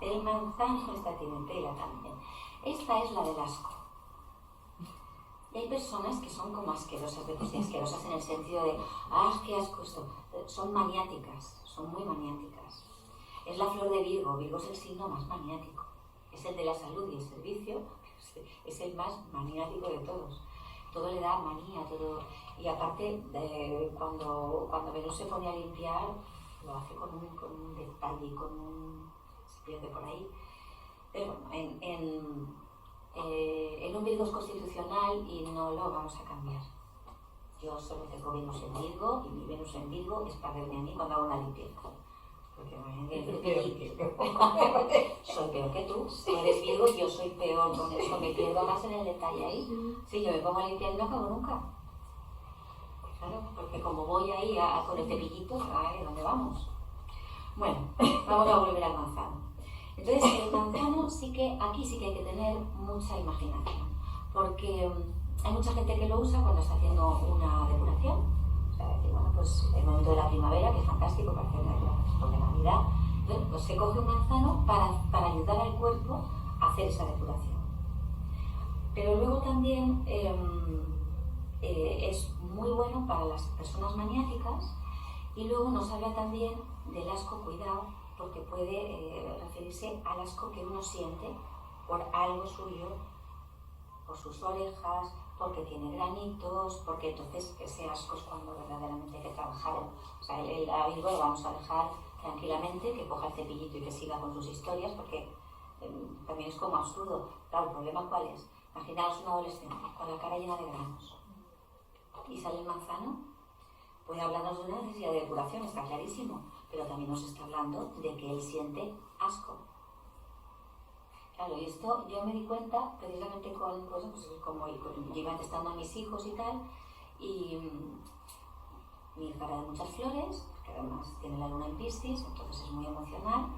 el manzano, esta tiene tela también. Esta es la del asco. Y hay personas que son como asquerosas, asquerosas en el sentido de, qué asco esto. Son maniáticas, son muy maniáticas. Es la flor de Virgo. Virgo es el signo más maniático. Es el de la salud y el servicio, es el más maniático de todos. Todo le da manía, todo. Y aparte, cuando Venus se pone a limpiar, lo hace con un detalle, se pierde por ahí. Pero bueno, en un Virgo es constitucional y no lo vamos a cambiar. Yo solo tengo Venus en Virgo y mi Venus en Virgo es para verme a mí cuando hago una limpieza. Porque soy peor que tú. Tú eres Virgo y yo soy peor con eso. Me pierdo más en el detalle ahí. Si yo me pongo a limpiar y no acabo nunca. Claro, porque como voy ahí con el cepillito, ¿dónde vamos? Bueno, vamos a volver al manzano. Entonces, el manzano aquí sí que hay que tener mucha imaginación. Porque hay mucha gente que lo usa cuando está haciendo una depuración. O sea, decir, bueno, pues el momento de la primavera, que es fantástico para hacer de Navidad, pues se coge un manzano para ayudar al cuerpo a hacer esa depuración. Pero luego también es muy bueno para las personas maniáticas y luego nos habla también del asco, cuidado, porque puede referirse al asco que uno siente por algo suyo, por sus orejas, porque tiene granitos, porque entonces ese asco es cuando verdaderamente hay que trabajar. O sea, a Virgo lo vamos a dejar tranquilamente, que coja el cepillito y que siga con sus historias, porque también es como absurdo. Claro, ¿el problema cuál es? Imaginaos un adolescente con la cara llena de granos y sale el manzano, puede hablarnos de una necesidad de depuración, está clarísimo, pero también nos está hablando de que él siente asco. Claro, y esto yo me di cuenta precisamente como yo iba testando a mis hijos y tal, y mi hija era de muchas flores, que además tiene la luna en Piscis, entonces es muy emocional.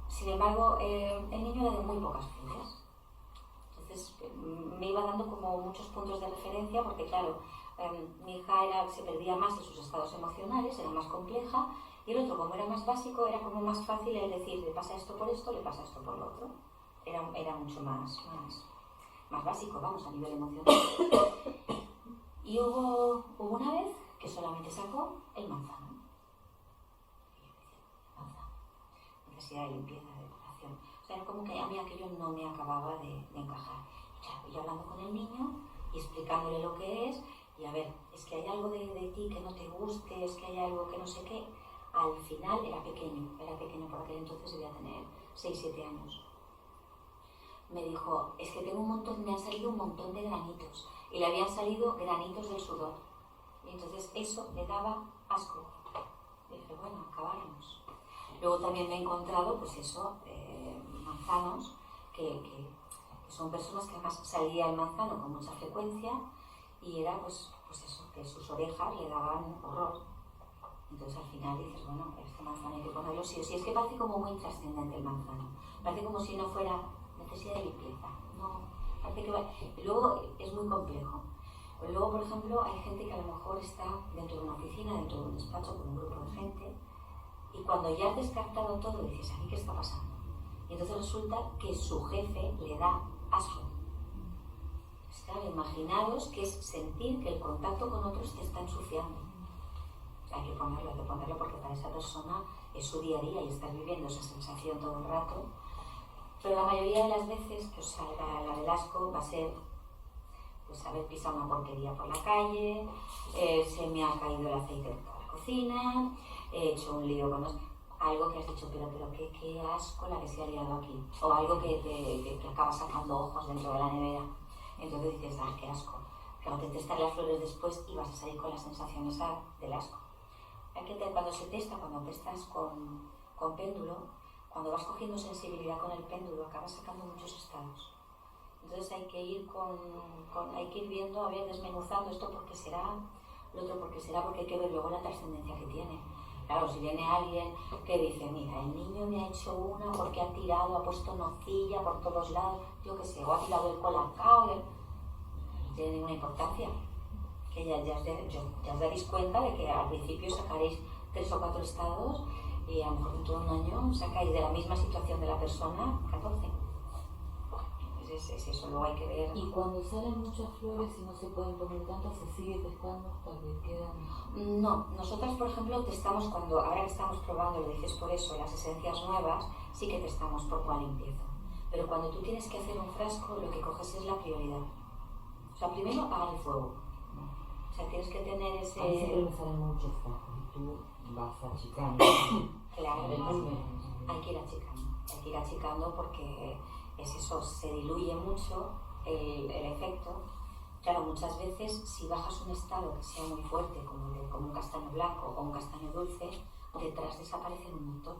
Sin embargo, el niño era de muy pocas flores. Entonces me iba dando como muchos puntos de referencia, porque claro, mi hija se perdía más en sus estados emocionales, era más compleja, y el otro, como era más básico, era como más fácil el decir, le pasa esto por esto, le pasa esto por lo otro. Era mucho más básico, vamos, a nivel emocional. Y hubo una vez que solamente sacó el manzano. Y yo decía, manzano, necesidad de limpieza, de depuración. O sea, era como que a mí aquello no me acababa de encajar. Y claro, yo hablando con el niño y explicándole lo que es, y a ver, es que hay algo de ti que no te guste, es que hay algo que no sé qué. Al final era pequeño por aquel entonces debía tener 6-7 años. Me dijo, es que me han salido un montón de granitos, y le habían salido granitos del sudor, y entonces eso le daba asco. Y dije, bueno, acabáramos. Luego también me he encontrado, pues eso, manzanos, que son personas que además salía el manzano con mucha frecuencia, y era pues eso, que sus orejas le daban horror. Entonces al final dices, bueno, este manzano hay que ponerlo sí o sí. Es que parece como muy intrascendente el manzano, parece como si no fuera necesidad de limpieza, no, parece que va. Y luego es muy complejo. Luego, por ejemplo, hay gente que a lo mejor está dentro de una oficina, dentro de un despacho con un grupo de gente, y cuando ya has descartado todo dices, ¿a mí qué está pasando? Y entonces resulta que su jefe le da asco. Claro, imaginaros que es sentir que el contacto con otros te está ensuciando. Hay que ponerlo porque para esa persona es su día a día y estás viviendo esa sensación todo el rato. Pero la mayoría de las veces que os salga la del asco va a ser pues haber pisado una porquería por la calle, se me ha caído el aceite de toda la cocina, he hecho un lío con algo que has dicho, pero qué asco la que se ha liado aquí. O algo que acaba sacando ojos dentro de la nevera. Entonces dices, qué asco. Claro, te testas las flores después y vas a salir con la sensación esa del asco. Cuando testas con péndulo, cuando vas cogiendo sensibilidad con el péndulo, acabas sacando muchos estados. Entonces hay que ir viendo, a ver, desmenuzando esto porque será, lo otro porque será, porque hay que ver luego la trascendencia que tiene. Claro, si viene alguien que dice, mira, el niño me ha hecho una porque ha tirado, ha puesto nocilla por todos lados, yo qué sé, o ha tirado el colacao, no tiene ninguna importancia. Que ya os daréis cuenta de que al principio sacaréis 3 o 4 estados y a lo mejor dentro de un año sacáis de la misma situación de la persona 14. Es eso, luego hay que ver. Y cuando salen muchas flores y no se pueden poner tantas, ¿se sigue testando hasta que quedan? No, nosotras por ejemplo testamos cuando, ahora que estamos probando, lo dices por eso, las esencias nuevas, sí que testamos por cuál empiezo. Pero cuando tú tienes que hacer un frasco, lo que coges es la prioridad. O sea, primero apagar el fuego. O sea, tienes que tener ese... A mí siempre me salen muchos frascos y tú vas achicando. Claro, hay que ir achicando porque es eso, se diluye mucho el efecto. Claro, muchas veces si bajas un estado que sea muy fuerte, como un castaño blanco o un castaño dulce, detrás desaparecen un montón.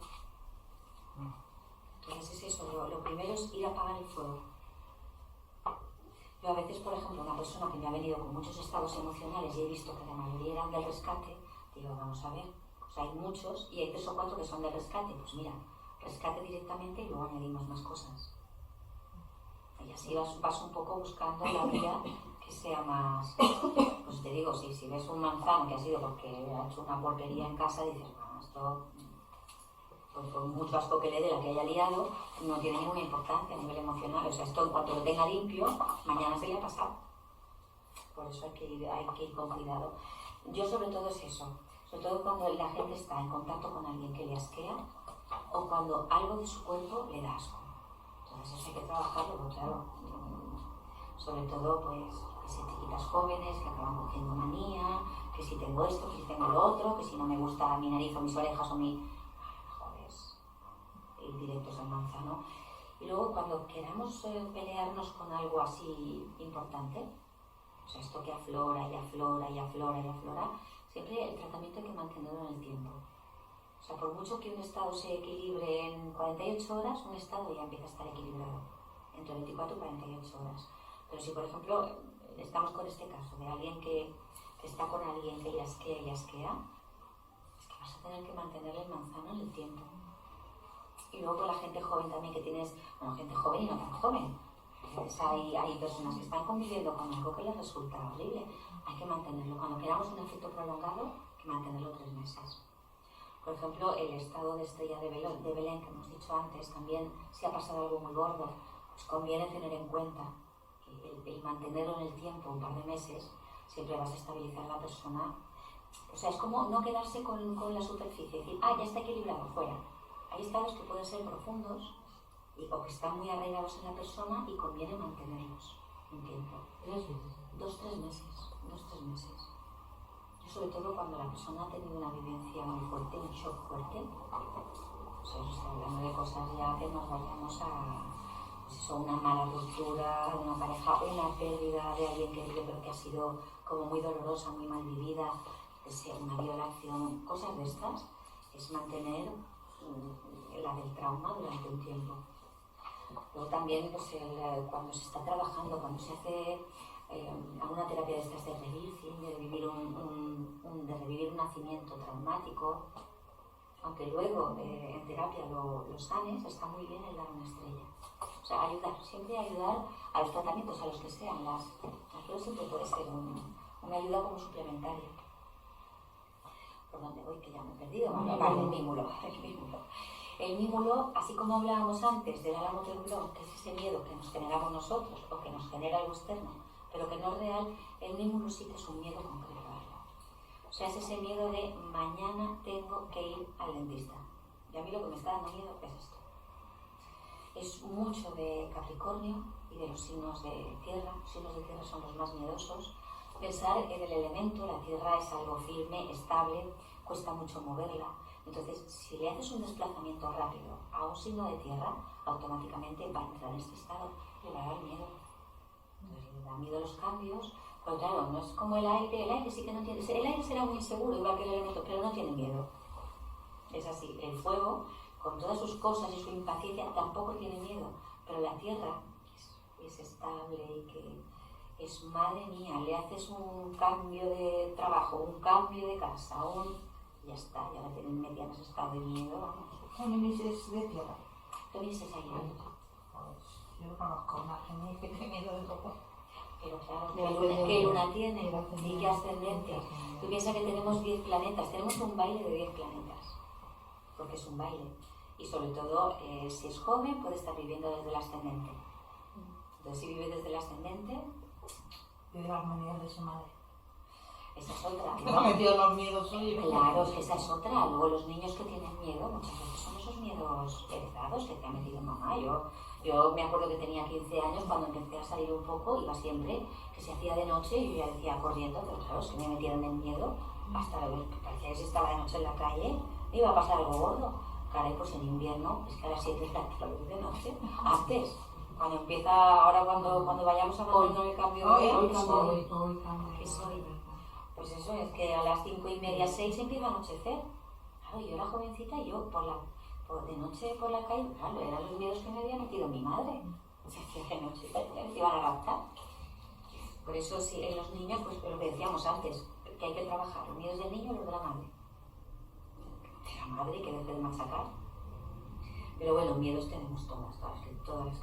Entonces es eso, lo primero es ir a apagar el fuego. Yo a veces, por ejemplo, una persona que me ha venido con muchos estados emocionales y he visto que la mayoría eran del rescate, digo, vamos a ver, pues hay muchos y hay 3 o 4 que son del rescate, pues mira, rescate directamente y luego añadimos más cosas. Y así vas un poco buscando la vía que sea más... Pues te digo, si ves un manzano que ha sido porque ha hecho una porquería en casa, dices, bueno, esto... Pues por mucho asco que le dé la que haya liado, no tiene ninguna importancia a nivel emocional. O sea, esto en cuanto lo tenga limpio, mañana se le ha pasado. Por eso hay que ir con cuidado. Yo sobre todo es eso. Sobre todo cuando la gente está en contacto con alguien que le asquea o cuando algo de su cuerpo le da asco. Entonces eso hay que trabajarlo, claro. Sobre todo, pues, que si chiquitas jóvenes que acaban cogiendo manía, que si tengo esto, que si tengo lo otro, que si no me gusta mi nariz o mis orejas o mi... Ir directos al manzano. Y luego cuando queramos pelearnos con algo así importante, o sea, esto que aflora y aflora y aflora y aflora, siempre el tratamiento hay que mantenerlo en el tiempo. O sea, por mucho que un estado se equilibre en 48 horas, un estado ya empieza a estar equilibrado entre 24 y 48 horas. Pero si, por ejemplo, estamos con este caso de alguien que está con alguien que le asquea y asquea, es que vas a tener que mantenerle el manzano en el tiempo. Y luego con la gente joven también que tienes, bueno, gente joven y no tan joven. Entonces hay personas que están conviviendo con algo que les resulta horrible. Hay que mantenerlo. Cuando queramos un efecto prolongado, hay que mantenerlo 3 meses. Por ejemplo, el estado de estrella de Belén que hemos dicho antes, también si ha pasado algo muy gordo, pues conviene tener en cuenta que el mantenerlo en el tiempo, un par de meses, siempre vas a estabilizar a la persona. O sea, es como no quedarse con la superficie, decir, ya está equilibrado, fuera. Hay estados que pueden ser profundos o que están muy arraigados en la persona y conviene mantenerlos un tiempo. 3 meses. 2-3 meses. 2-3 meses. Yo sobre todo cuando la persona ha tenido una vivencia muy fuerte, un shock fuerte, o sea, estoy hablando de cosas ya que nos vayamos a, pues eso, una mala ruptura de una pareja, una pérdida de alguien querido pero que ha sido como muy dolorosa, muy mal vivida, que sea una violación, cosas de estas, es mantener la del trauma durante un tiempo. Luego también pues, cuando se está trabajando, cuando se hace alguna terapia de estas de rebirthing, de revivir un nacimiento traumático, aunque luego en terapia lo sanes, está muy bien el dar una estrella. O sea, siempre ayudar a los tratamientos, a los que sean. Las flores siempre puede ser una ayuda como suplementaria. ¿Por dónde voy? Que ya me he perdido. Vale, el mímulo. El mímulo, así como hablábamos antes del álamo temblón, que es ese miedo que nos generamos nosotros o que nos genera algo externo, pero que no es real, el mímulo sí que es un miedo concreto. O sea, es ese miedo de mañana tengo que ir al dentista. Y a mí lo que me está dando miedo es esto. Es mucho de Capricornio y de los signos de tierra. Los signos de tierra son los más miedosos. Pensar en el elemento, la tierra es algo firme, estable, cuesta mucho moverla. Entonces, si le haces un desplazamiento rápido a un signo de tierra, automáticamente va a entrar en este estado y le va a dar miedo. Entonces, le da miedo los cambios, pero claro, no es como el aire sí que no tiene... El aire será muy inseguro, igual que el elemento, pero no tiene miedo. Es así, el fuego, con todas sus cosas y su impaciencia, tampoco tiene miedo, pero la tierra es estable y que... Es, madre mía, le haces un cambio de trabajo, un cambio de casa, ya está, ya la tienen metida en ese estado de miedo, vamos. Géminis es de tierra. Géminis es aire. Yo lo conozco, una Géminis que tiene miedo de todo. Pero claro, ¿qué luna tiene? ¿Y qué ascendente? Tú piensas que tenemos 10 planetas, tenemos un baile de 10 planetas. porque es un baile. Y sobre todo, si es joven, puede estar viviendo desde el ascendente. Entonces, si vive desde el ascendente, Vive las manías de su madre. esa es otra. Que no ha metido los miedos hoy. Claro, es que esa es otra. Luego los niños que tienen miedo, muchas veces son esos miedos heredados que te ha metido mamá. Yo me acuerdo que tenía 15 años cuando empecé a salir un poco, iba siempre, que se hacía de noche y yo ya decía corriendo, pero claro, es que me metieron el miedo hasta que parecía que si estaba de noche en la calle, me iba a pasar algo gordo. Caray, pues en invierno, es que a las 7 de la luz de noche, antes, cuando empieza, ahora cuando vayamos avanzando en el cambio de Hoy ¿qué soy? Pues eso, es que a las 5:30, 6 empieza a anochecer. Claro, yo era jovencita y yo de noche por la calle, claro, eran los miedos que me había metido mi madre. O sea, que de noche te iban a raptar. Por eso, sí, en los niños, pues lo que decíamos antes, que hay que trabajar los miedos del niño y los de la madre. De la madre que deje de machacar. Pero bueno, miedos tenemos todas las que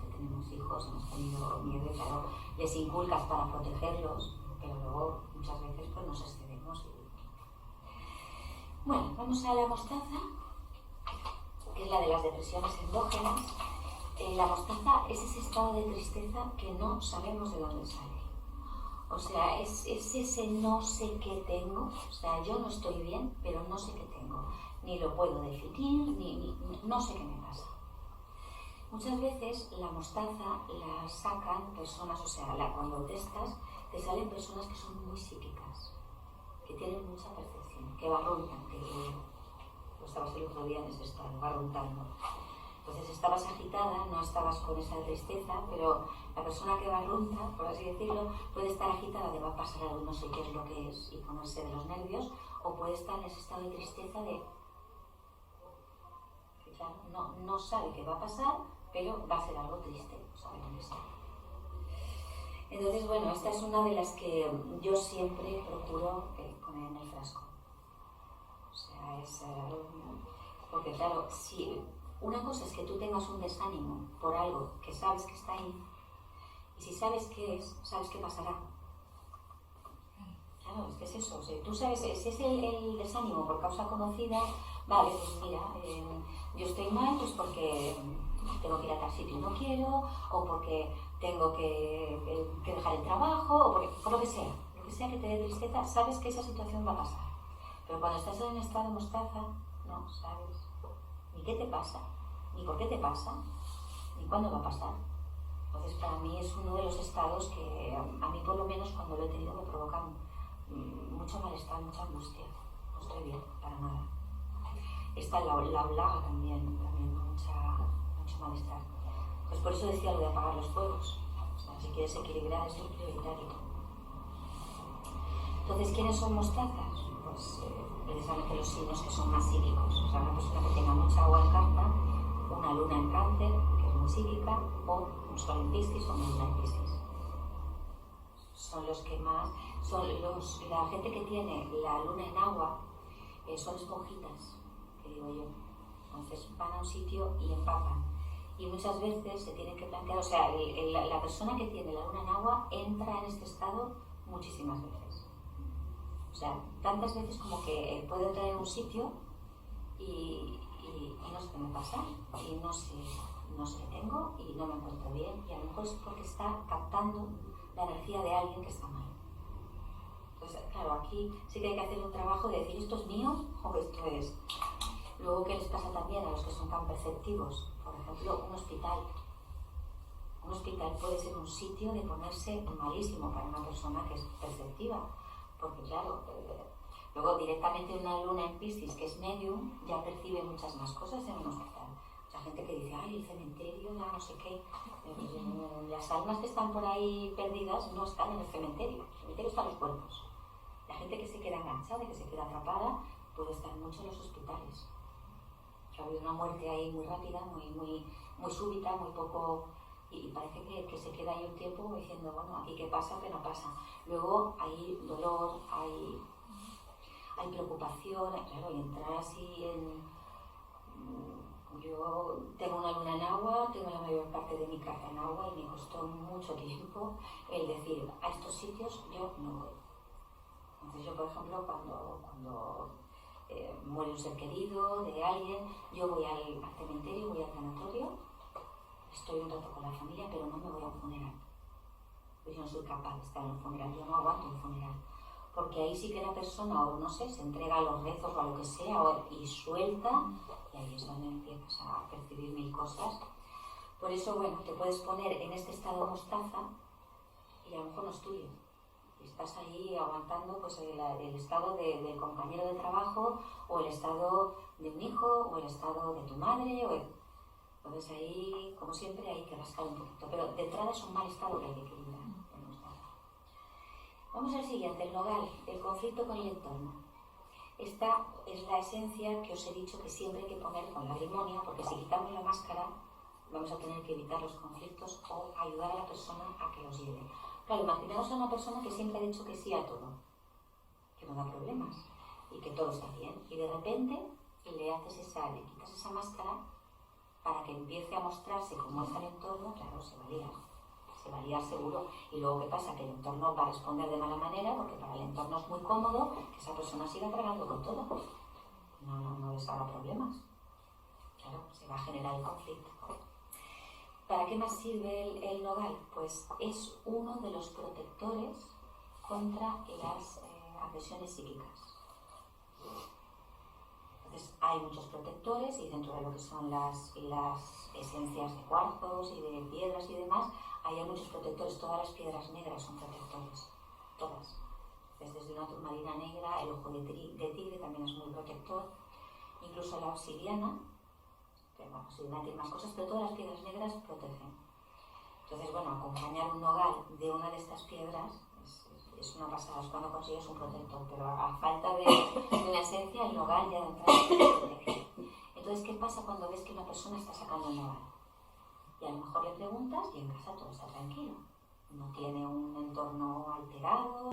tenemos hijos hemos tenido miedo y claro, les inculcas para protegerlos, pero luego muchas veces pues nos excedemos. Bueno, vamos a la mostaza, que es la de las depresiones endógenas. La mostaza es ese estado de tristeza que no sabemos de dónde sale. O sea, es ese no sé qué tengo, o sea, yo no estoy bien, pero no sé qué tengo. Ni lo puedo definir, no sé qué me pasa. Muchas veces la mostaza la sacan personas, o sea, cuando testas, te salen personas que son muy psíquicas, que tienen mucha percepción, que barruntan, que tú estabas el otro día en ese estado, barruntando. Entonces estabas agitada, no estabas con esa tristeza, pero la persona que barrunta, por así decirlo, puede estar agitada de va a pasar algo, no sé qué es lo que es, y ponerse de los nervios, o puede estar en ese estado de tristeza de que ya no sabe qué va a pasar, pero va a ser algo triste, no sabe dónde está. Entonces, bueno, esta es una de las que yo siempre procuro poner en el frasco. O sea, es porque claro, si una cosa es que tú tengas un desánimo por algo que sabes que está ahí, y si sabes qué es, sabes qué pasará. Claro, es que es eso. O sea, tú sabes, si es el desánimo por causa conocida, vale, pues mira, yo estoy mal pues porque tengo que ir a tal sitio y no quiero, o porque tengo que dejar el trabajo, o por lo que sea que te dé tristeza, sabes que esa situación va a pasar. Pero cuando estás en un estado de mostaza, no sabes ni qué te pasa, ni por qué te pasa, ni cuándo va a pasar. Entonces, para mí es uno de los estados que a mí, por lo menos, cuando lo he tenido, me provocan mucho malestar, mucha angustia. No estoy bien, para nada. Está la blaga también mucho malestar. Pues por eso decía lo de apagar los fuegos. O sea, si quieres equilibrar, esto es prioritario. Entonces, ¿quiénes son mostazas? Pues precisamente los signos que son más psíquicos. O sea, una persona que tenga mucha agua en carta, una luna en cáncer, que es muy psíquica, o un sol en Piscis o una luna en Piscis. Son los que más... la gente que tiene la luna en agua son esponjitas, que digo yo. Entonces van a un sitio y empapan. Y muchas veces se tienen que plantear, o sea, la persona que tiene la luna en agua entra en este estado muchísimas veces. O sea, tantas veces como que puedo entrar en un sitio y no sé qué me pasa, y no sé qué tengo, y no me encuentro bien, y a lo mejor es porque está captando la energía de alguien que está mal. Entonces, claro, aquí sí que hay que hacer un trabajo de decir, ¿esto es mío o esto es? Luego, ¿qué les pasa también a los que son tan perceptivos? Por ejemplo, un hospital. Un hospital puede ser un sitio de ponerse malísimo para una persona que es perceptiva, porque claro, luego directamente una luna en Piscis, que es medium, ya percibe muchas más cosas en un hospital. Mucha gente que dice, ay, el cementerio, ya no sé qué. Las almas que están por ahí perdidas no están en el cementerio están los cuerpos. La gente que se queda enganchada, que se queda atrapada, puede estar mucho en los hospitales. Ha habido una muerte ahí muy rápida, muy súbita, muy poco, y parece que se queda ahí un tiempo diciendo, bueno, aquí qué pasa, qué no pasa. Luego hay dolor, hay preocupación, claro, y entrar así en... Yo tengo una luna en agua, tengo la mayor parte de mi carta en agua y me costó mucho tiempo el decir, a estos sitios yo no voy. Entonces yo, por ejemplo, cuando muere un ser querido de alguien, yo voy al cementerio, voy al tanatorio, estoy un rato con la familia, pero no me voy a un funeral. Pues yo no soy capaz de estar en un funeral, yo no aguanto un funeral. Porque ahí sí que la persona, o no sé, se entrega a los rezos o a lo que sea, y suelta, y ahí es donde empiezas a percibir mil cosas. Por eso, bueno, te puedes poner en este estado mostaza y a lo mejor no es tuyo. Y estás ahí aguantando pues, el estado del compañero de trabajo, o el estado de un hijo, o el estado de tu madre. Entonces ahí, como siempre, hay que rascar un poquito. Pero de entrada es un mal estado que hay que equilibrar. Vamos al siguiente, el nogal, el conflicto con el entorno. Esta es la esencia que os he dicho que siempre hay que poner con la grimonia, porque si quitamos la máscara vamos a tener que evitar los conflictos o ayudar a la persona a que los lleve. Claro, imaginaos a una persona que siempre ha dicho que sí a todo, que no da problemas y que todo está bien, y de repente le quitas esa máscara para que empiece a mostrarse como es el entorno. Claro, se va a liar seguro. Y luego, ¿qué pasa? Que el entorno va a responder de mala manera, porque para el entorno es muy cómodo que esa persona siga tragando con todo. No les haga problemas. Claro, se va a generar el conflicto. ¿Para qué más sirve el nogal? Pues es uno de los protectores contra las agresiones psíquicas. Entonces, hay muchos protectores, y dentro de lo que son las esencias de cuarzos y de piedras y demás, hay muchos protectores. Todas las piedras negras son protectores, todas. Desde una turmalina negra, el ojo de tigre también es muy protector, incluso la obsidiana, que bueno, obsidiana tiene más cosas, pero todas las piedras negras protegen. Entonces, bueno, acompañar un nogal de una de estas piedras es una pasada, es cuando consigues un protector, pero a falta de una esencia, el nogal ya de entrada te protege. Entonces, ¿qué pasa cuando ves que una persona está sacando el nogal? Y a lo mejor le preguntas y en casa todo está tranquilo. No tiene un entorno alterado,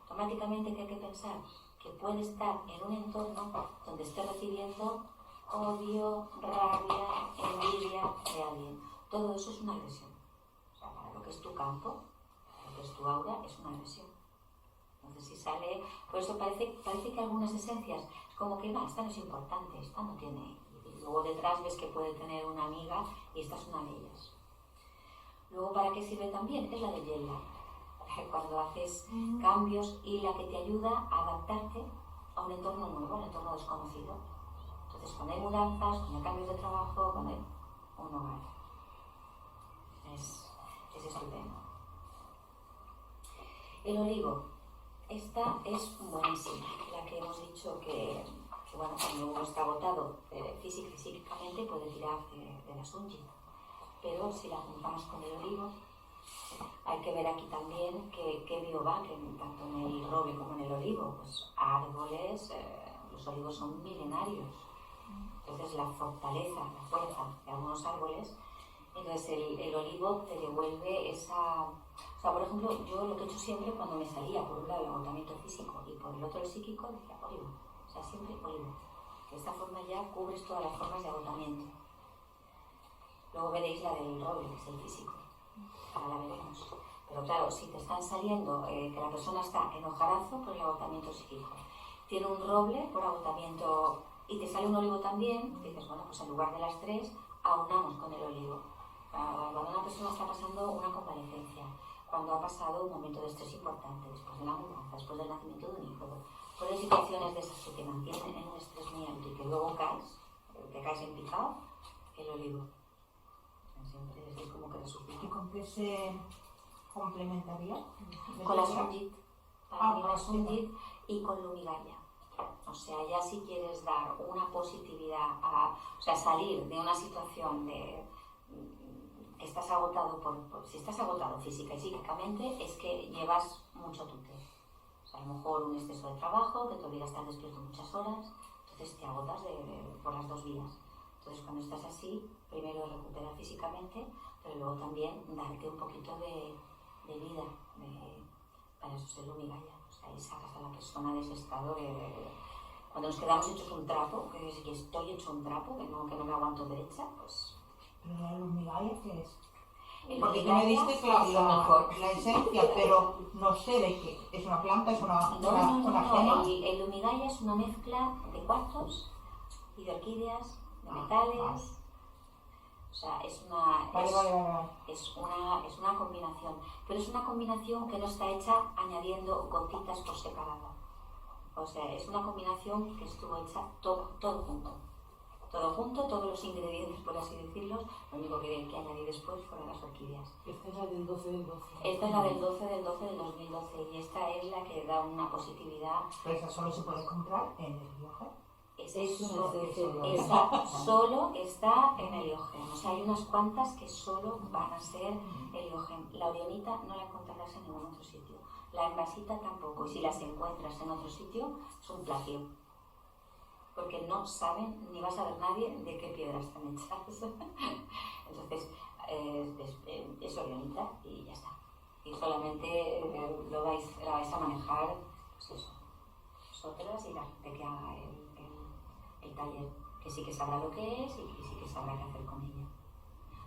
automáticamente que hay que pensar que puede estar en un entorno donde esté recibiendo odio, rabia, envidia de alguien. Todo eso es una agresión. O sea, para lo que es tu campo, lo que es tu aura, es una agresión. Entonces, si sale, por eso parece que algunas esencias es como que no, esta no es importante, esta no tiene. Y luego detrás ves que puede tener una amiga y esta es una de ellas. Luego, ¿para qué sirve también? Es la de Yella. Cuando haces cambios, y la que te ayuda a adaptarte a un entorno nuevo, a un entorno desconocido. Entonces, cuando hay mudanzas, cuando hay cambios de trabajo, cuando hay un hogar. Es estupendo. El olivo. Esta es buenísima, la que hemos dicho que bueno, cuando uno está agotado física y psíquicamente puede tirar de la sunji. Pero si la juntamos con el olivo, hay que ver aquí también qué bioma, que tanto en el roble como en el olivo, pues árboles, los olivos son milenarios. Entonces la fortaleza, la fuerza de algunos árboles, entonces el olivo te devuelve esa... O sea, por ejemplo, yo lo que he hecho siempre cuando me salía, por un lado el agotamiento físico y por el otro el psíquico, decía olivo. O sea, siempre olivo. De esta forma ya cubres todas las formas de agotamiento. Luego veréis la del roble, que es el físico. Ahora la veremos. Pero claro, si te están saliendo que la persona está enojadazo por el agotamiento psíquico, tiene un roble por agotamiento y te sale un olivo también, dices, bueno, pues en lugar de las tres, aunamos con el olivo. Cuando una persona está pasando una convalecencia, cuando ha pasado un momento de estrés importante, después de la mudanza, después del nacimiento de un hijo, por situaciones de esas que te mantienen en un estrés muy alto y que luego te caes en picado, el olivo. Siempre es como que resucita. ¿Y con qué se complementaría? Con la sungit. Para mí la sungit y con lumigaya. O sea, ya si quieres dar una positividad, o sea, salir de una situación de que estás agotado si estás agotado física y psíquicamente, es que llevas mucho tute. O sea, a lo mejor un exceso de trabajo que te obliga a estar despierto muchas horas, entonces te agotas por las dos vías. Entonces, cuando estás así, primero recuperar físicamente, pero luego también darte un poquito de vida. Para eso es el lumigaya. O sea, ahí sacas a la persona de ese estado cuando nos quedamos hechos un trapo, que si estoy hecho un trapo, que no me aguanto derecha, pues... ¿Pero la lumigaya qué es? Porque tú me diste la esencia, pero no sé de qué. ¿Es una planta? ¿Es una gema? El lumigaya es una mezcla de cuarzos y de orquídeas, de metales. O sea, es una combinación. Pero es una combinación que no está hecha añadiendo gotitas por separado. O sea, es una combinación que estuvo hecha todo junto. Todo junto, todos los ingredientes, por así decirlo. Lo único que añadí después fueron las orquídeas. Esta es la del 12 del 12. Esta es la del 12 del 12 del 2012 y esta es la que da una positividad. Pero esa solo se puede comprar en el viaje. Esa solo está en heliógeno. O sea, hay unas cuantas que solo van a ser heliógeno. La orionita no la encontrarás en ningún otro sitio. La envasita tampoco. Y si las encuentras en otro sitio, es un plagio. Porque no saben, ni va a saber nadie de qué piedras están hechas. Entonces, es orionita y ya está. Y solamente la vais a manejar, pues eso, vosotras y la gente que haga el taller, que sí que sabrá lo que es y que sí que sabrá qué hacer con ella.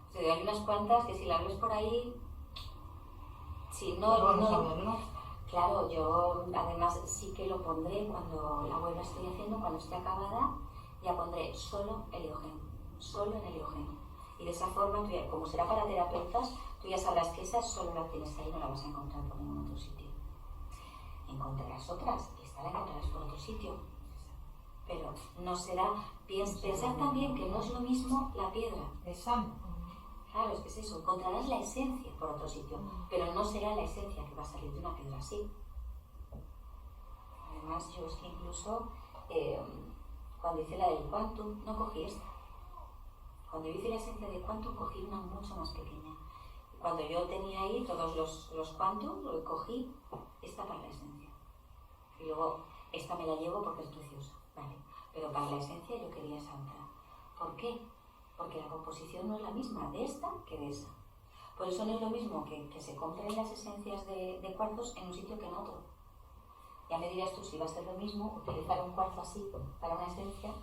O sea, hay unas cuantas que si las ves por ahí, si claro, yo además sí que lo pondré cuando la web la estoy haciendo, cuando esté acabada, ya pondré solo heliógeno, solo en heliógeno. Y de esa forma, como será para terapeutas, tú ya sabrás que esa solo la tienes ahí, no la vas a encontrar por ningún otro sitio. Encontrarás otras, esta la encontrarás por otro sitio. Pero no será, pensar también que no es lo mismo la piedra. Exacto. Claro, es que es eso, encontrarás la esencia por otro sitio, pero no será la esencia que va a salir de una piedra así. Además, yo es que incluso cuando hice la del quantum, no cogí esta. Cuando yo hice la esencia de quantum, cogí una mucho más pequeña. Cuando yo tenía ahí todos los quantum, cogí esta para la esencia. Y luego, esta me la llevo porque es preciosa, ¿vale? Pero para la esencia yo quería esa otra. ¿Por qué? Porque la composición no es la misma de esta que de esa. Por eso no es lo mismo que se compren las esencias de cuarzos en un sitio que en otro. Ya me dirás tú si va a ser lo mismo utilizar un cuarzo así para una esencia.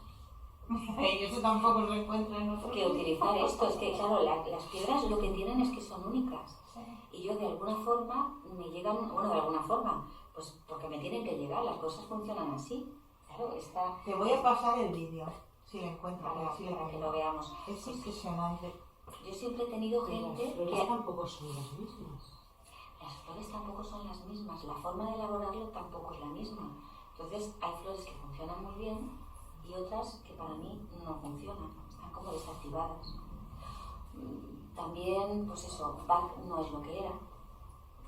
Y eso tampoco se encuentra en otro. Que utilizar esto, es que claro, las piedras lo que tienen es que son únicas. Sí. Y yo de alguna forma me llegan, bueno, de alguna forma, pues porque me tienen que llegar, las cosas funcionan así. Claro, esta... Te voy a pasar el vídeo, si lo encuentras. Para que lo veamos. Es impresionante. Yo siempre he tenido gente Las que... flores tampoco son las mismas. Las flores tampoco son las mismas, la forma de elaborarlo tampoco es la misma. Entonces hay flores que funcionan muy bien y otras que para mí no funcionan, están como desactivadas. También, pues eso, Bach no es lo que era,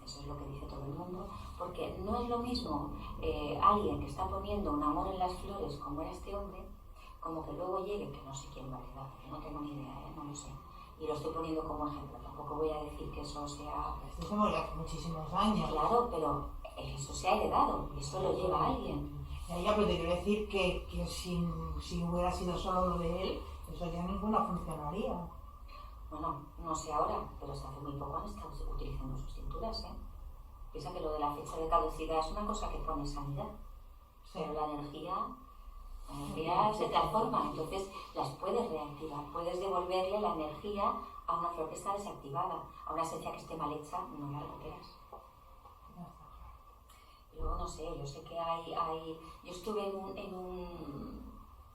eso es lo que dice todo el mundo, porque no es lo mismo alguien que está poniendo un amor en las flores como era este hombre, como que luego llegue, que no sé quién va a quedar, que no tengo ni idea, no lo sé. Y lo estoy poniendo como ejemplo, tampoco voy a decir que eso sea... Esto se murió hace muchísimos años. Claro, pero eso se ha heredado, eso lo lleva alguien. Ya, pero te quiero decir que si hubiera sido solo lo de él, eso ya ninguna funcionaría. Bueno, no sé ahora, pero hasta hace muy poco han estado utilizando sus tinturas, ¿eh? Piensa que lo de la fecha de caducidad es una cosa que pone sanidad, Sí. pero la energía se transforma, entonces las puedes reactivar, puedes devolverle la energía a una flor que está desactivada, a una esencia que esté mal hecha, no la recuperas. Luego no sé, yo sé que yo estuve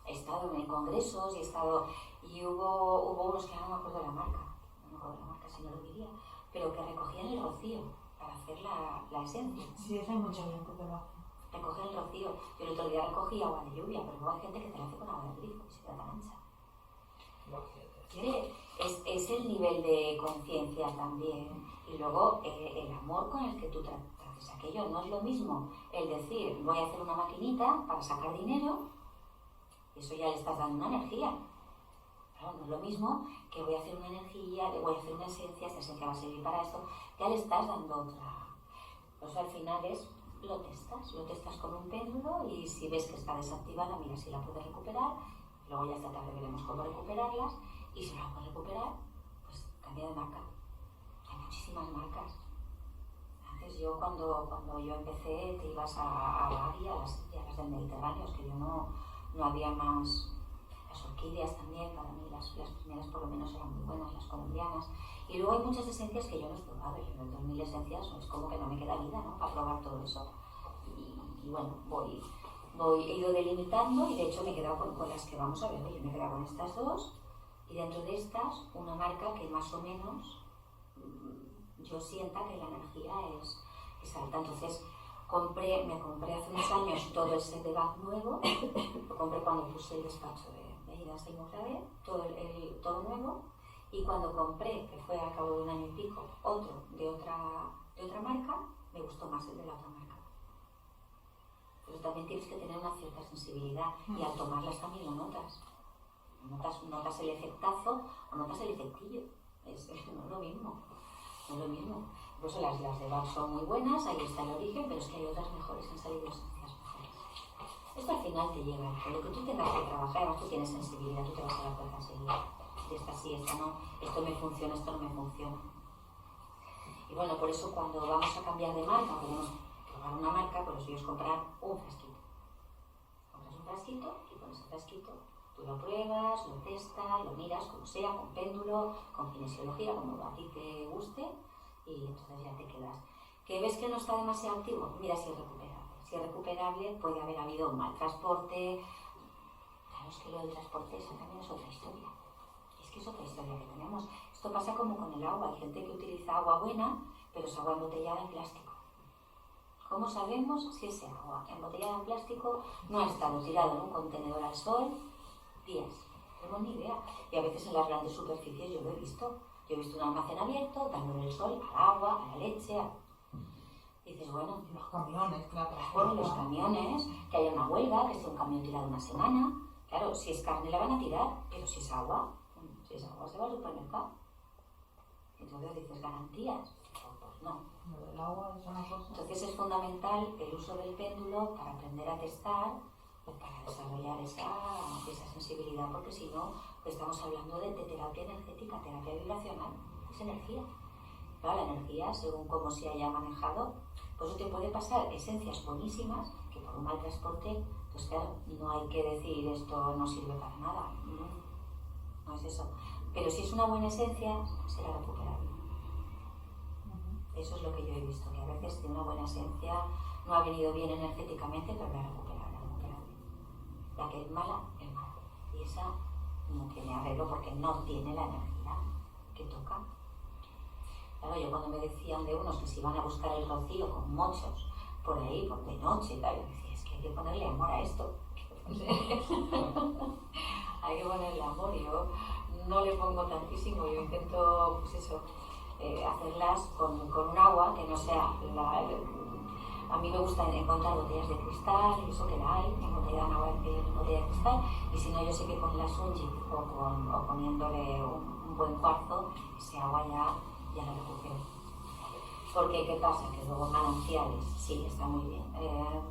he estado en congresos y hubo unos que ahora no me acuerdo la marca, si no lo diría, pero que recogían el rocío para hacer la esencia. Sí, eso hay mucha gente que lo hace. Recoger el rocío. Yo el otro día recogí agua de lluvia, pero luego hay gente que te la hace con agua de grifo y se queda tan ancha. Es el nivel de conciencia también. Y luego el amor con el que tú trates aquello. No es lo mismo el decir, voy a hacer una maquinita para sacar dinero, eso ya le estás dando una energía. Claro, no es lo mismo que voy a hacer una energía, voy a hacer una esencia, esta esencia va a servir para esto, ya le estás dando otra. Pues al final lo testas con un péndulo y si ves que está desactivada, mira si la puedes recuperar, luego ya esta tarde veremos cómo recuperarlas y si no la puedes recuperar, pues cambia de marca. Hay muchísimas marcas. Antes yo cuando yo empecé te ibas a Bari, a las del Mediterráneo, es que yo no había más. Las orquídeas también, para mí las primeras por lo menos eran muy buenas, las colombianas, y Y luego hay muchas esencias que yo no he probado. Yo en 2000 esencias es como que no me queda vida, ¿no? Para probar todo eso. Y bueno, he ido delimitando y de hecho me he quedado con las que vamos a ver hoy. Me he quedado con estas dos y dentro de estas una marca que más o menos yo sienta que la energía es alta. Entonces me compré hace unos años todo el set de bag nuevo, lo compré cuando puse el despacho de Idas y Mojave, todo nuevo, y cuando compré, que fue al cabo de un año y pico, otro de otra marca, me gustó más el de la otra marca. Pero también tienes que tener una cierta sensibilidad y al tomarlas también lo notas. Notas el efectazo o notas el efectillo. No es lo mismo. No es lo mismo. Por eso las de Bach son muy buenas, ahí está el origen, pero es que hay otras mejores, han salido esencias mejores. Esto al final te llega, lo que tú tengas que trabajar, además tú tienes sensibilidad, tú te vas a dar cuenta enseguida. Esta sí, esta no, esto me funciona, esto no me funciona. Y bueno, por eso cuando vamos a cambiar de marca, podemos probar una marca, pues lo suyo es comprar un frasquito. Compras un frasquito y con ese frasquito tú lo pruebas, lo testas, lo miras, como sea, con péndulo, con kinesiología, como a ti te guste, y entonces ya te quedas. ¿Que ves que no está demasiado activo? Mira si es recuperable. Si es recuperable, puede haber habido un mal transporte. Claro, es que lo del transporte esa también es otra historia. Es que es otra historia que tenemos. Esto pasa como con el agua. Hay gente que utiliza agua buena, pero es agua embotellada en plástico. ¿Cómo sabemos si ese agua embotellada en plástico no ha estado tirado en un contenedor al sol días? No tengo ni idea. Y a veces en las grandes superficies yo lo he visto. Yo he visto un almacén abierto, dándole el sol al agua, a la leche. Dices, bueno, Los camiones, claro. bueno, los camiones, que haya una huelga, que esté un camión tirado una semana. Claro, si es carne la van a tirar, pero si es agua se va al supermercado. Entonces dices, ¿garantías? Pues no. El agua es una cosa. Entonces es fundamental el uso del péndulo para aprender a testar o para desarrollar esa sensibilidad, porque si no, pues estamos hablando de terapia energética, terapia vibracional, es energía. Claro, la energía, según cómo se haya manejado, pues te puede pasar esencias buenísimas que por un mal transporte, pues claro, no hay que decir esto no sirve para nada, no es eso. Pero si es una buena esencia, será recuperable. Eso es lo que yo he visto, que a veces de una buena esencia no ha venido bien energéticamente, pero la ha recuperado. La que es mala, y esa no tiene arreglo porque no tiene la energía que toca. Claro, yo cuando me decían de unos que se iban a buscar el rocío con mochos por ahí, por de noche, tal, yo decía, es que hay que ponerle amor a esto. Hay que ponerle amor. Yo no le pongo tantísimo, yo intento, pues eso, hacerlas con un agua que no sea a mí me gusta encontrar botellas de cristal, y eso que la hay, en botella de cristal, y si no, yo sé que con la Sunji o poniéndole un buen cuarzo, ese agua ya la recupero. Porque, ¿qué pasa? Que luego manantiales, sí, está muy bien,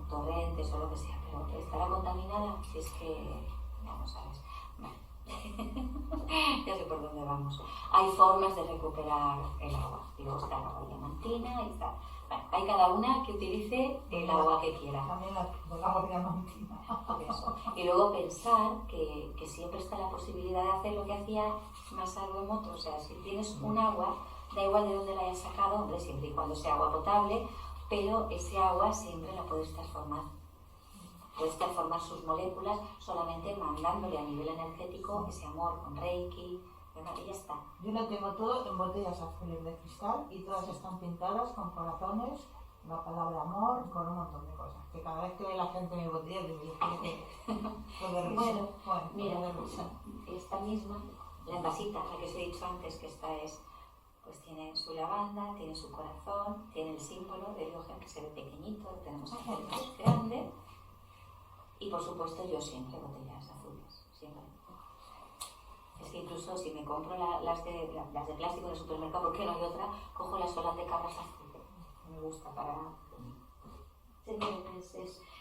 torrentes o lo que sea, pero estará contaminada, si es que, ya no sabes. Ya sé por dónde vamos. Hay formas de recuperar el agua. Luego está el agua diamantina y está. Bueno, hay cada una que utilice el agua que quiera. También el agua diamantina. Y luego pensar que siempre está la posibilidad de hacer lo que hacía Masaru Emoto. O sea, si tienes un agua, da igual de dónde la hayas sacado, hombre, siempre y cuando sea agua potable, pero ese agua siempre la puedes transformar. Puedes transformar sus moléculas solamente mandándole a nivel energético ese amor con Reiki, y ya está. Yo lo tengo todo en botellas azules de cristal y todas están pintadas con corazones, la palabra amor, con un montón de cosas. Que cada vez que ve la gente en mi botella, digo, yo quiero que Bueno, mira, esta misma, la envasita, la que os he dicho antes, que esta es, pues tiene su lavanda, tiene su corazón, tiene el símbolo del Yogen que se ve pequeñito, tenemos que hacer más grande. Y por supuesto yo siempre botellas azules, siempre. Es que incluso si me compro las de plástico en el supermercado, porque no hay otra, cojo las olas de cabras azules. Me gusta para...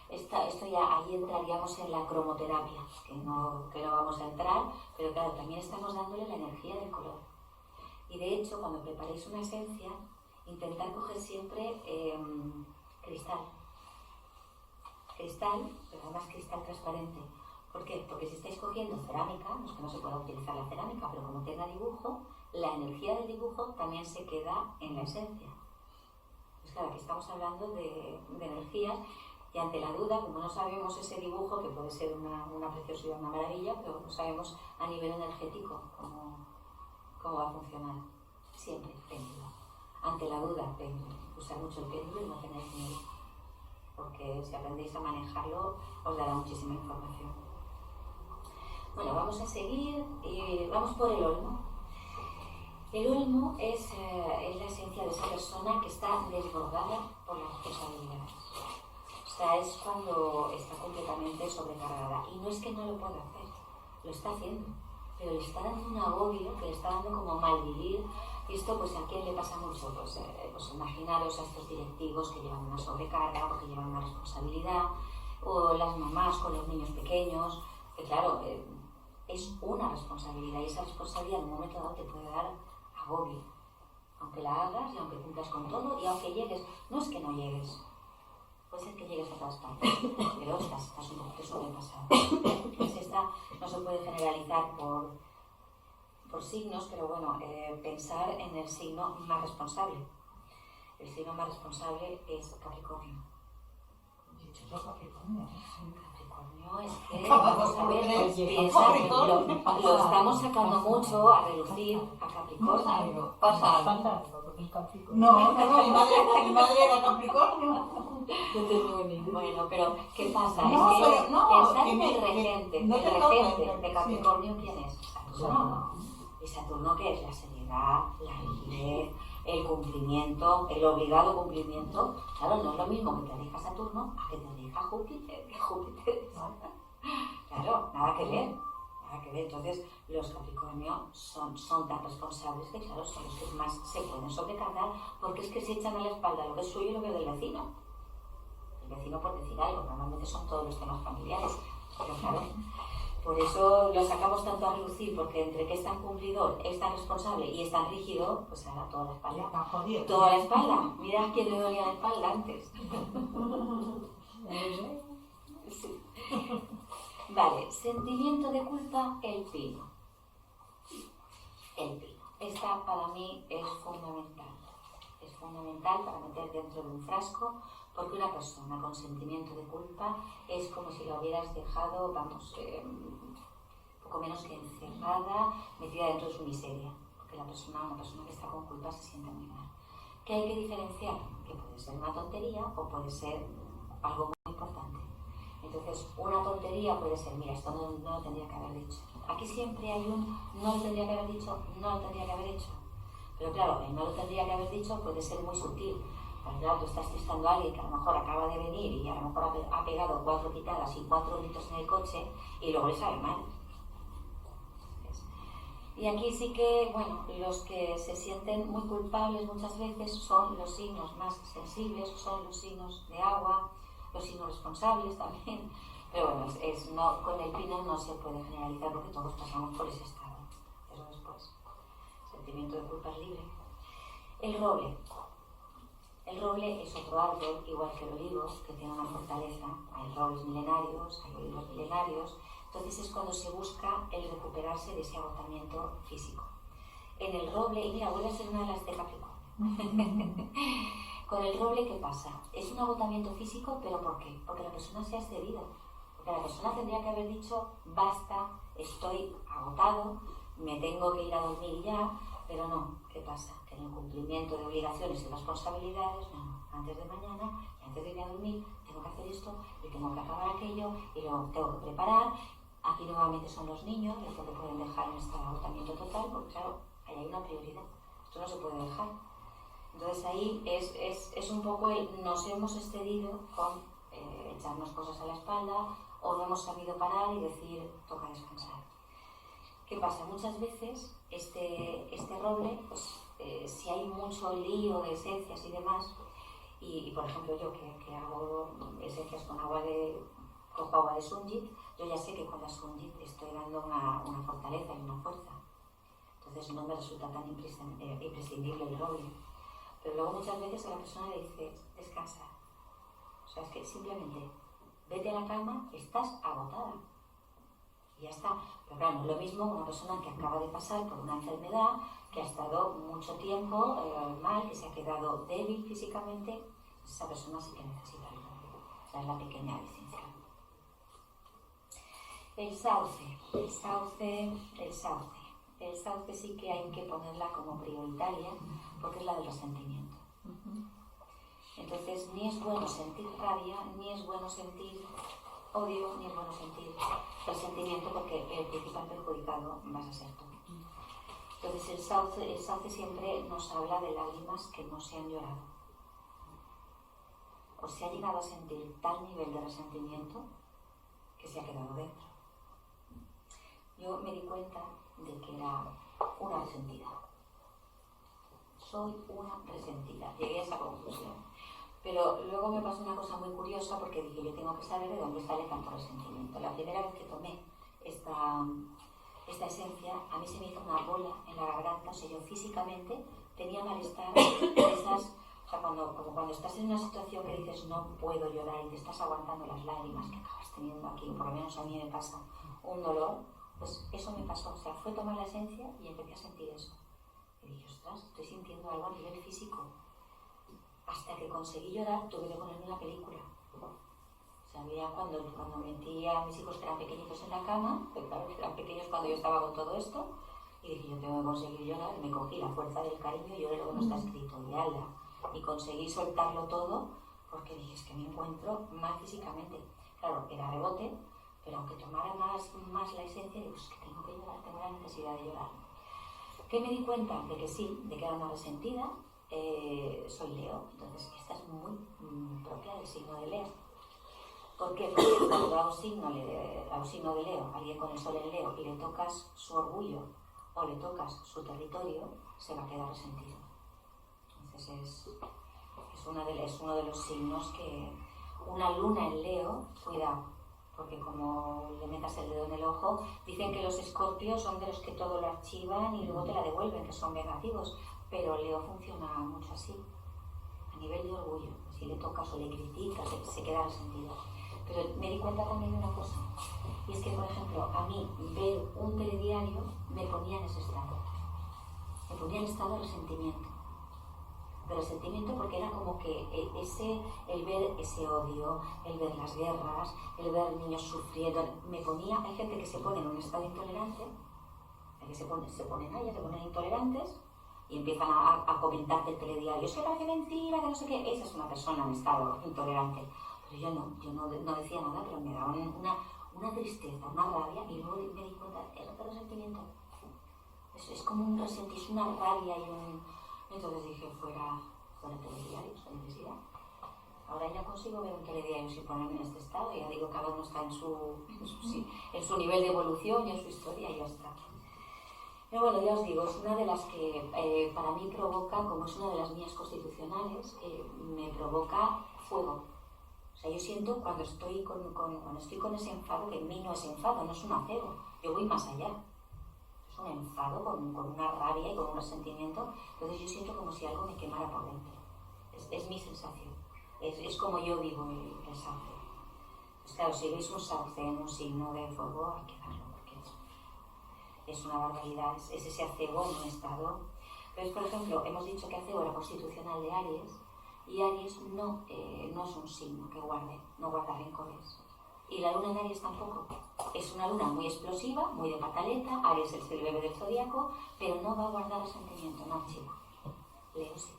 Esto ya ahí entraríamos en la cromoterapia, que no vamos a entrar, pero claro, también estamos dándole la energía del color. Y de hecho, cuando preparéis una esencia, intentar coger siempre cristal, pero además cristal transparente. ¿Por qué? Porque si estáis cogiendo cerámica, no es que no se pueda utilizar la cerámica, pero como tenga dibujo, la energía del dibujo también se queda en la esencia. Pues claro, aquí estamos hablando de energías y ante la duda, como no sabemos ese dibujo, que puede ser una preciosidad, una maravilla, pero no sabemos a nivel energético cómo va a funcionar. Siempre péndulo. Ante la duda, péndulo. Usar mucho el péndulo y no tenéis miedo, porque si aprendéis a manejarlo os dará muchísima información. Bueno, vamos a seguir y vamos por el olmo. El olmo es la esencia de esa persona que está desbordada por las responsabilidades. O sea, es cuando está completamente sobrecargada. Y no es que no lo pueda hacer, lo está haciendo, pero le está dando un agobio que le está dando como mal vivir. Y esto, pues, ¿a quién le pasa mucho? Pues imaginaros a estos directivos que llevan una sobrecarga porque llevan una responsabilidad, o las mamás con los niños pequeños, que claro, es una responsabilidad y esa responsabilidad en un momento dado te puede dar agobio. Aunque la hagas y aunque cumplas con todo y aunque llegues, no es que no llegues, puede ser que llegues a todas partes, pero estás un poquito sobrepasado. Entonces esta no se puede generalizar por signos, pero bueno, pensar en el signo más responsable. El signo más responsable es Capricornio. Dichoso Capricornio. Capricornio es que, vamos a ver, piensa que lo estamos sacando mucho a relucir a Capricornio. Pasa algo. Falta algo, porque es Capricornio. No, mi madre era Capricornio. Yo tengo ni idea. Bueno, pero ¿qué pasa? No, Es que pero no, pensar que en el me- regente, no el te regente toca, de Capricornio, ¿quién es? Saturno. ¿Y Saturno qué es? La seriedad, la rigidez, el cumplimiento, el obligado cumplimiento. Claro, no es lo mismo que te rija Saturno a que te rija Júpiter, que Júpiter. Claro, nada que ver. Nada que ver. Entonces, los Capricornio son tan responsables que, claro, son los que más se pueden sobrecargar porque es que se echan a la espalda lo que es suyo y lo que es del vecino. El vecino, por decir algo, normalmente son todos los temas familiares. Pero claro, por eso lo sacamos tanto a relucir, porque entre que es tan cumplidor, es tan responsable y es tan rígido, pues ahora toda la Ya espalda. está jodido. Toda la espalda. Mira a quién le dolía la espalda antes. Sí. Vale, sentimiento de culpa, el pino. El pino. Esta para mí es fundamental. Es fundamental para meter dentro de un frasco, porque una persona con sentimiento de culpa es como si la hubieras dejado, vamos, poco menos que encerrada, metida dentro de su miseria. Porque una persona que está con culpa se siente muy mal. ¿Qué hay que diferenciar? Que puede ser una tontería o puede ser algo muy importante. Entonces, una tontería puede ser, mira, esto no lo tendría que haber dicho. Aquí siempre hay un no lo tendría que haber dicho, no lo tendría que haber hecho. Pero claro, el no lo tendría que haber dicho puede ser muy sutil. Pero claro, tú estás tristando a alguien que a lo mejor acaba de venir y a lo mejor ha pegado 4 pitadas y 4 gritos en el coche y luego le sabe mal. Y aquí sí que, bueno, los que se sienten muy culpables muchas veces son los signos más sensibles, son los signos de agua, los signos responsables también. Pero bueno, con el pino no se puede generalizar porque todos pasamos por ese estado. Eso después. Sentimiento de culpa es libre. El roble. El roble es otro árbol, igual que el olivo, que tiene una fortaleza. Hay robles milenarios, hay olivos milenarios. Entonces es cuando se busca el recuperarse de ese agotamiento físico. En el roble, y mira, vuelve a ser una de las de Capricornio. Con el roble, ¿qué pasa? Es un agotamiento físico, ¿pero por qué? Porque la persona se ha excedido. Porque la persona tendría que haber dicho, basta, estoy agotado, me tengo que ir a dormir ya, pero no. ¿Qué pasa? Que en el cumplimiento de obligaciones y responsabilidades, no, antes de mañana, y antes de ir a dormir, tengo que hacer esto, y tengo que acabar aquello, y lo tengo que preparar. Aquí nuevamente son los niños, los que te pueden dejar en este agotamiento total, porque claro, ahí hay una prioridad. Esto no se puede dejar. Entonces ahí es un poco el nos hemos excedido con echarnos cosas a la espalda o no hemos sabido parar y decir toca descansar. ¿Qué pasa? Muchas veces este roble, pues si hay mucho lío de esencias y demás, y por ejemplo yo que hago esencias con cojo agua de Sunjit, yo ya sé que con la Sunjit estoy dando una fortaleza y una fuerza. Entonces no me resulta tan imprescindible el roble. Pero luego muchas veces a la persona le dices, descansa. O sea, es que simplemente vete a la cama, estás agotada. y ya está. Pero claro, no es lo mismo una persona que acaba de pasar por una enfermedad, que ha estado mucho tiempo mal, que se ha quedado débil físicamente. Esa persona sí que necesita ayuda. Esa es la pequeña distinción. El sauce sí que hay que ponerla como prioritaria porque es la del resentimiento. Entonces, ni es bueno sentir rabia, ni es bueno sentir odio, ni es bueno sentir resentimiento, porque el principal perjudicado vas a ser tú. Entonces, el sauce siempre nos habla de lágrimas que no se han llorado. O se ha llegado a sentir tal nivel de resentimiento que se ha quedado dentro. Yo me di cuenta de que era una resentida. Soy una resentida. Llegué a esa conclusión. Pero luego me pasó una cosa muy curiosa porque dije, yo tengo que saber de dónde sale tanto resentimiento. La primera vez que tomé esta esencia, a mí se me hizo una bola en la garganta. O sea, yo físicamente tenía malestar de esas... O sea, como cuando estás en una situación que dices no puedo llorar y te estás aguantando las lágrimas que acabas teniendo aquí, por lo menos a mí me pasa, un dolor, pues eso me pasó. O sea, fue tomar la esencia y empecé a sentir eso. Y dije, ostras, estoy sintiendo algo a nivel físico. Hasta que conseguí llorar, tuve que ponerme una película. O sea, ya cuando metí a mis hijos que eran pequeñitos en la cama, que claro, eran pequeños cuando yo estaba con todo esto, y dije, yo tengo que conseguir llorar, y me cogí la fuerza del cariño y lloré lo que no está escrito, y ala. Y conseguí soltarlo todo, porque dije, es que me encuentro mal físicamente. Claro, era rebote, pero aunque tomara más la esencia, digo, es que tengo que llorar, tengo la necesidad de llorar. ¿Qué me di cuenta? De que sí, de que era una resentida. Soy Leo, entonces esta es muy propia del signo de Leo. ¿Por qué? Porque cuando a un signo de Leo, alguien con el sol en Leo, y le tocas su orgullo o le tocas su territorio, se va a quedar resentido. Entonces es uno de los signos que una luna en Leo, cuidado, porque como le metas el dedo en el ojo, dicen que los escorpios son de los que todo lo archivan y luego te la devuelven, que son vengativos. Pero Leo funciona mucho así, a nivel de orgullo. Si le tocas o le criticas, se queda resentido. Pero me di cuenta también de una cosa, y es que, por ejemplo, a mí ver un telediario me ponía en ese estado. Me ponía en estado de resentimiento. De resentimiento porque era como que el ver ese odio, el ver las guerras, el ver niños sufriendo, me ponía... Hay gente que se pone en un estado intolerante, que se ponen intolerantes, y empiezan a comentar del telediario, es que parece mentira, que no sé qué. Esa es una persona en estado intolerante. Pero yo no decía nada, pero me daba una tristeza, una rabia, y luego me di cuenta, es otro resentimiento. Es como un resentimiento, es una rabia y un... Entonces dije, fuera telediario, sin necesidad. Ahora ya consigo ver un telediario sin ponerme en este estado, ya digo, cada uno está en su nivel de evolución y en su historia, y ya está. Pero bueno, ya os digo, es una de las que para mí provoca, como es una de las mías constitucionales, me provoca fuego. O sea, yo siento cuando estoy con ese enfado, que en mí no es enfado, no es un apego, yo voy más allá. Es un enfado con una rabia y con un resentimiento. Entonces yo siento como si algo me quemara por dentro. Es mi sensación. Es como yo vivo el sauce. Pues claro, si veis un sauce en un signo de fuego, hay que darlo. Es una barbaridad, es ese acebo en un estado. Entonces, por ejemplo, hemos dicho que acebo era constitucional de Aries, y Aries no es un signo que no guarda rencores. Y la luna en Aries tampoco. Es una luna muy explosiva, muy de pataleta. Aries es el bebé del zodiaco, pero no va a guardar resentimiento, no archiva. Leo sí.